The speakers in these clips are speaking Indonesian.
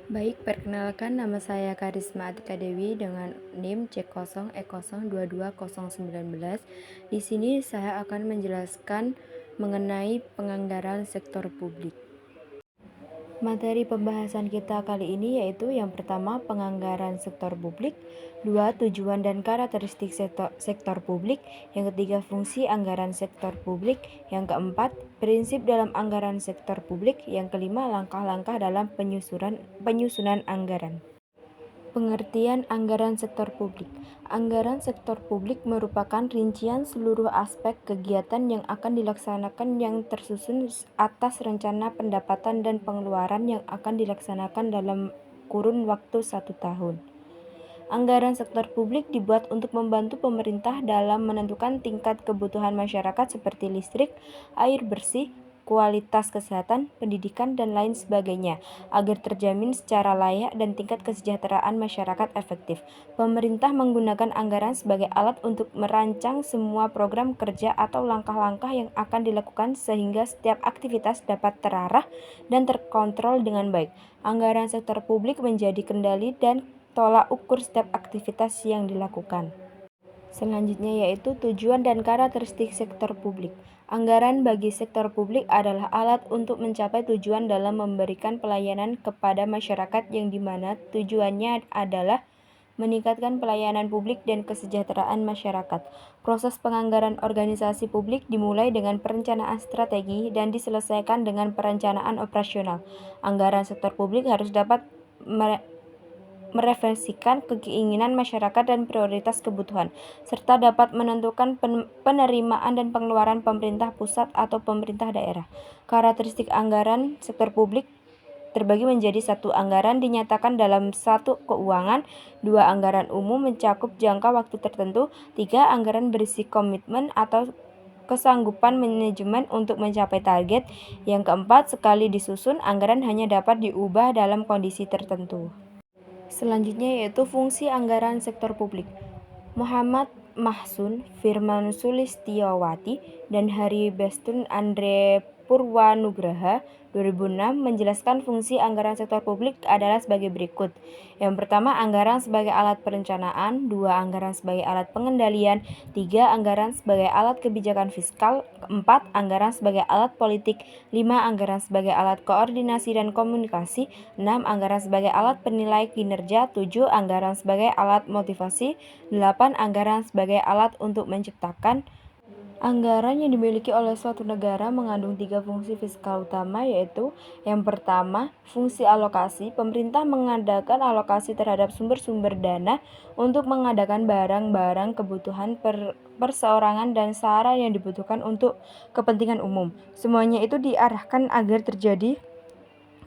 Baik, perkenalkan nama saya Karisma Atika Dewi dengan NIM C0E022019. Di sini saya akan menjelaskan mengenai penganggaran sektor publik. Materi pembahasan kita kali ini yaitu yang pertama penganggaran sektor publik, dua tujuan dan karakteristik sektor publik, yang ketiga fungsi anggaran sektor publik, yang keempat prinsip dalam anggaran sektor publik, yang kelima langkah-langkah dalam penyusunan anggaran. Pengertian anggaran sektor publik. Anggaran sektor publik merupakan rincian seluruh aspek kegiatan yang akan dilaksanakan yang tersusun atas rencana pendapatan dan pengeluaran yang akan dilaksanakan dalam kurun waktu 1 tahun. Anggaran sektor publik dibuat untuk membantu pemerintah dalam menentukan tingkat kebutuhan masyarakat seperti listrik, air bersih, kualitas kesehatan, pendidikan, dan lain sebagainya, agar terjamin secara layak dan tingkat kesejahteraan masyarakat efektif. Pemerintah menggunakan anggaran sebagai alat untuk merancang semua program kerja atau langkah-langkah yang akan dilakukan sehingga setiap aktivitas dapat terarah dan terkontrol dengan baik. Anggaran sektor publik menjadi kendali dan tolak ukur setiap aktivitas yang dilakukan. Selanjutnya yaitu tujuan dan karakteristik sektor publik. Anggaran bagi sektor publik adalah alat untuk mencapai tujuan dalam memberikan pelayanan kepada masyarakat yang dimana tujuannya adalah meningkatkan pelayanan publik dan kesejahteraan masyarakat. Proses penganggaran organisasi publik dimulai dengan perencanaan strategi dan diselesaikan dengan perencanaan operasional. Anggaran sektor publik harus dapat merefleksikan keinginan masyarakat dan prioritas kebutuhan, serta dapat menentukan penerimaan dan pengeluaran pemerintah pusat atau pemerintah daerah. Karakteristik anggaran sektor publik terbagi menjadi satu anggaran dinyatakan dalam satu keuangan, dua anggaran umum mencakup jangka waktu tertentu, tiga anggaran berisi komitmen atau kesanggupan manajemen untuk mencapai target, yang keempat sekali disusun anggaran hanya dapat diubah dalam kondisi tertentu. Selanjutnya yaitu fungsi anggaran sektor publik. Muhammad Mahsun, Firman Sulistiowati, dan Hari Bestun Andre Purwanugraha 2006 menjelaskan fungsi anggaran sektor publik adalah sebagai berikut. Yang pertama, anggaran sebagai alat perencanaan, dua anggaran sebagai alat pengendalian, tiga anggaran sebagai alat kebijakan fiskal, empat anggaran sebagai alat politik, lima anggaran sebagai alat koordinasi dan komunikasi, enam anggaran sebagai alat penilai kinerja, tujuh anggaran sebagai alat motivasi, 8 anggaran sebagai alat untuk menciptakan. Anggaran yang dimiliki oleh suatu negara mengandung tiga fungsi fiskal utama, yaitu yang pertama, fungsi alokasi. Pemerintah mengadakan alokasi terhadap sumber-sumber dana untuk mengadakan barang-barang kebutuhan perseorangan dan sarana yang dibutuhkan untuk kepentingan umum. Semuanya itu diarahkan agar terjadi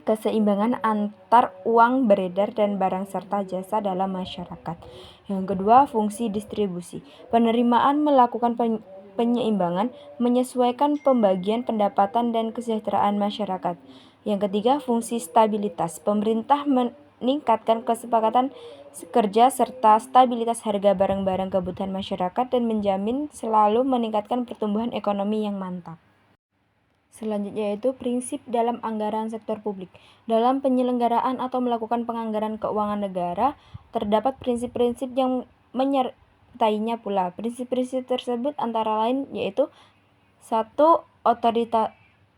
keseimbangan antar uang beredar dan barang serta jasa dalam masyarakat. Yang kedua, fungsi distribusi. Penerimaan melakukan penyeimbangan, menyesuaikan pembagian pendapatan dan kesejahteraan masyarakat. Yang ketiga, fungsi stabilitas. Pemerintah meningkatkan kesepakatan kerja serta stabilitas harga barang-barang kebutuhan masyarakat dan menjamin selalu meningkatkan pertumbuhan ekonomi yang mantap. Selanjutnya yaitu prinsip dalam anggaran sektor publik. Dalam penyelenggaraan atau melakukan penganggaran keuangan negara, terdapat prinsip-prinsip yang menyertainya pula. Prinsip-prinsip tersebut antara lain yaitu satu,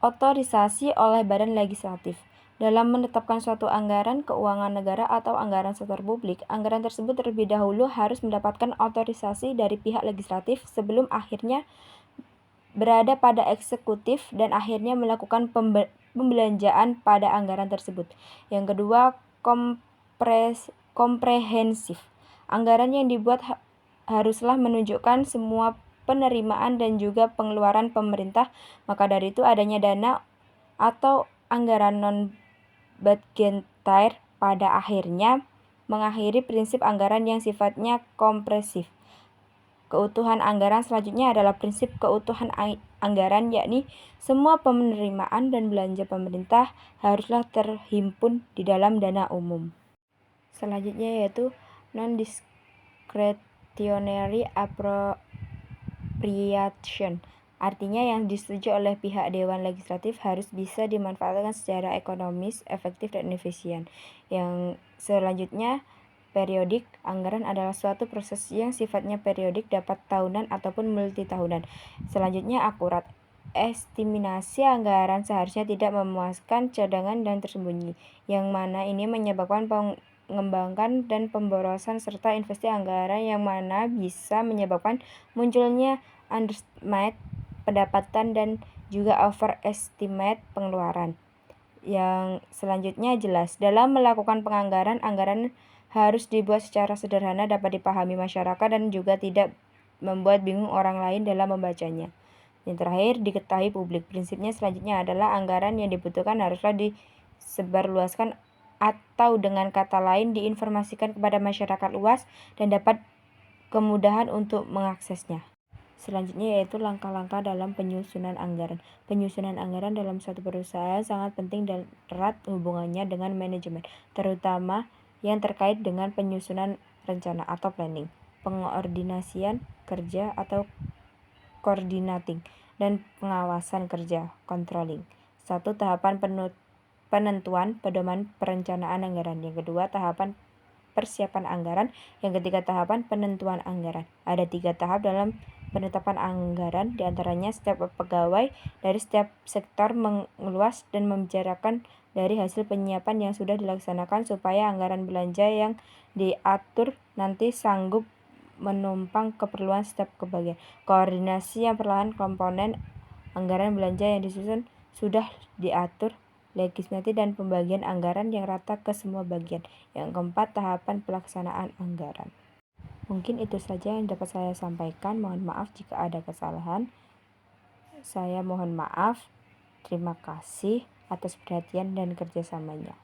otorisasi oleh badan legislatif. Dalam menetapkan suatu anggaran keuangan negara atau anggaran sektor publik, anggaran tersebut terlebih dahulu harus mendapatkan otorisasi dari pihak legislatif sebelum akhirnya berada pada eksekutif dan akhirnya melakukan pembelanjaan pada anggaran tersebut. Yang kedua, komprehensif. Anggaran yang dibuat haruslah menunjukkan semua penerimaan dan juga pengeluaran pemerintah. Maka dari itu adanya dana atau anggaran non-budgetaire pada akhirnya mengakhiri prinsip anggaran yang sifatnya kompresif. Keutuhan anggaran selanjutnya adalah prinsip keutuhan anggaran, yakni semua penerimaan dan belanja pemerintah haruslah terhimpun di dalam dana umum. Selanjutnya yaitu non-discretionary appropriation. Artinya yang disetujui oleh pihak Dewan Legislatif harus bisa dimanfaatkan secara ekonomis, efektif, dan efisien. Yang selanjutnya, periodik anggaran adalah suatu proses yang sifatnya periodik, dapat tahunan ataupun multitahunan. Selanjutnya, akurat. Estimasi anggaran seharusnya tidak memuaskan cadangan dan tersembunyi, yang mana ini menyebabkan pengembangan dan pemborosan serta investasi anggaran yang mana bisa menyebabkan munculnya underestimate pendapatan dan juga overestimate pengeluaran. Yang selanjutnya jelas. Dalam melakukan penganggaran, anggaran harus dibuat secara sederhana, dapat dipahami masyarakat, dan juga tidak membuat bingung orang lain dalam membacanya. Yang terakhir, diketahui publik. Prinsipnya selanjutnya adalah anggaran yang dibutuhkan haruslah disebarluaskan atau dengan kata lain diinformasikan kepada masyarakat luas dan dapat kemudahan untuk mengaksesnya. Selanjutnya yaitu langkah-langkah dalam penyusunan anggaran. Penyusunan anggaran dalam suatu perusahaan sangat penting dan erat hubungannya dengan manajemen, terutama yang terkait dengan penyusunan rencana atau planning, pengordinasian kerja atau coordinating, dan pengawasan kerja controlling. 1. Tahapan penentuan pedoman perencanaan anggaran. Yang kedua, tahapan persiapan anggaran. Yang ketiga, tahapan penentuan anggaran. Ada 3 tahap dalam penetapan anggaran, diantaranya setiap pegawai dari setiap sektor mengeluas dan membicarakan dari hasil penyiapan yang sudah dilaksanakan supaya anggaran belanja yang diatur nanti sanggup menumpang keperluan setiap kebagian. Koordinasi yang perlahan komponen anggaran belanja yang disusun sudah diatur legislatif dan pembagian anggaran yang rata ke semua bagian. Yang keempat, tahapan pelaksanaan anggaran. Mungkin itu saja yang dapat saya sampaikan. Mohon maaf jika ada kesalahan. Saya mohon maaf. Terima kasih atas perhatian dan kerjasamanya.